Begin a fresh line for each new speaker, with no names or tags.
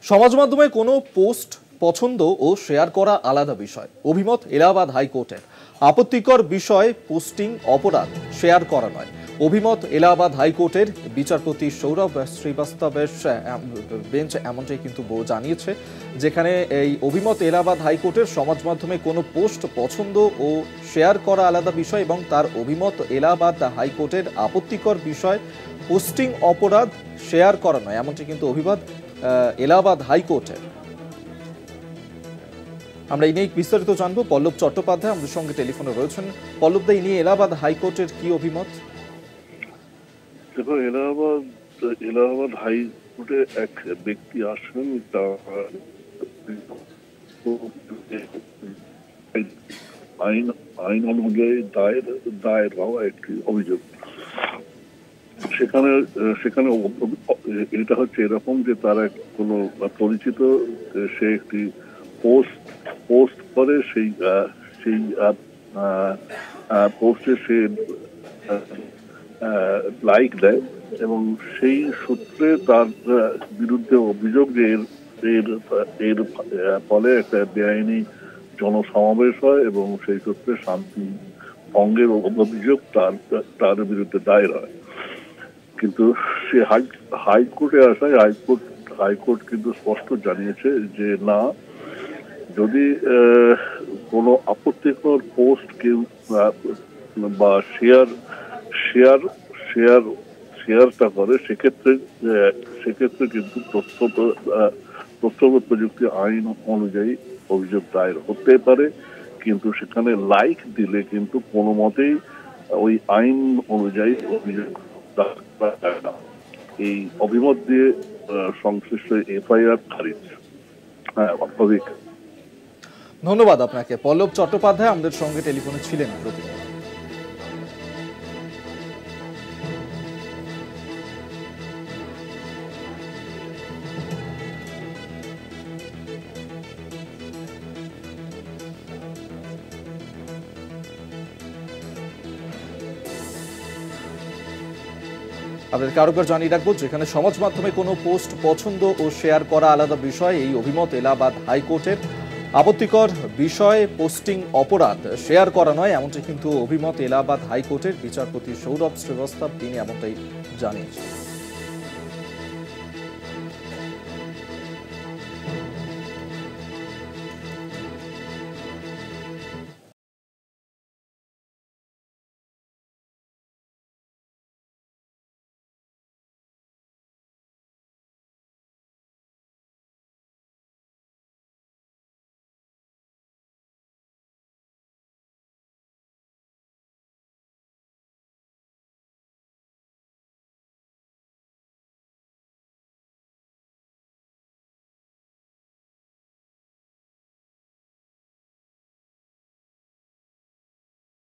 সমাজ মাধ্যমে কোনো পোস্ট পছন্দ ও শেয়ার করা আলাদা বিষয়। অভিমত এলাহাবাদ হাইকোর্টের। আপত্তিকর বিষয় পোস্টিং অপরাধ, শেয়ার করা নয়। অভিমত এলাহাবাদ হাইকোর্টের বিচারপতি সৌরভ শ্রীবাস্তবের বেঞ্চ এমনটাই কিন্তু জানিয়েছে, যেখানে এই অভিমত এলাহাবাদ হাইকোর্টের সমাজ মাধ্যমে কোনো পোস্ট পছন্দ ও শেয়ার করা আলাদা বিষয় এবং তার অভিমত এলাহাবাদ হাইকোর্টের আপত্তিকর বিষয় পোস্টিং অপরাধ, শেয়ার করা নয়, এমনটি কিন্তু অভিমত এলাহাবাদ হাইকোর্টের। আমরা এই নিয়ে বিস্তারিত জানবো। পল্লব চট্টোপাধ্যায় আমাদের সঙ্গে টেলিফোনে রয়েছেন। পল্লব দা, এই নিয়ে এলাহাবাদ হাইকোর্টের কি অভিমত?
দেখো, এলাহাবাদ হাইকোর্টে এক ব্যক্তি আসেন, আইন অনুযায়ী দায়ের হওয়া একটি অভিযোগ। সেখানে এটা হচ্ছে এরকম যে তারা কোনো পরিচিত, সে একটি পোস্ট করে, সেই পোস্টে সে লাইক দেয় এবং সেই সূত্রে তার বিরুদ্ধে অভিযোগ যে এর ফলে একটা বেআইনি জনসমাবেশ হয় এবং সেই সূত্রে শান্তি ভঙ্গের অভিযোগ তার বিরুদ্ধে দায়ের হয়। কিন্তু সে হাইকোর্টে আসায় হাইকোর্ট কিন্তু স্পষ্ট জানিয়েছে যে না, যদি কোনো আপত্তিকর পোস্ট কেউ বা শেয়ারটা করে, সেক্ষেত্রে কিন্তু তথ্য প্রযুক্তি আইন অনুযায়ী অভিযোগ দায়ের হতে পারে। কিন্তু সেখানে লাইক দিলে কিন্তু কোনো মতেই ওই আইন অনুযায়ী অভিযোগ দায়ের না। এই অভিমত দিয়ে সংশ্লিষ্ট এফআইআর খারিজ।
ধন্যবাদ আপনাকে। পল্লব চট্টোপাধ্যায় আমাদের সঙ্গে টেলিফোনে ছিলেন প্রতিদিন। আপনাদেরকে আরেকবার জানিয়ে রাখবো, যেখানে সমাজ মাধ্যমে কোনো পোস্ট পছন্দ ও শেয়ার করা আলাদা বিষয়। এই অভিমত এলাহাবাদ হাইকোর্টের। আপত্তিকর বিষয় পোস্টিং অপরাধ, শেয়ার করা নয়, এমনটি কিন্তু অভিমত এলাহাবাদ হাইকোর্টের বিচারপতি সৌরভ শ্রীবাস্তব তিনি এমনটাই জানিয়েছেন।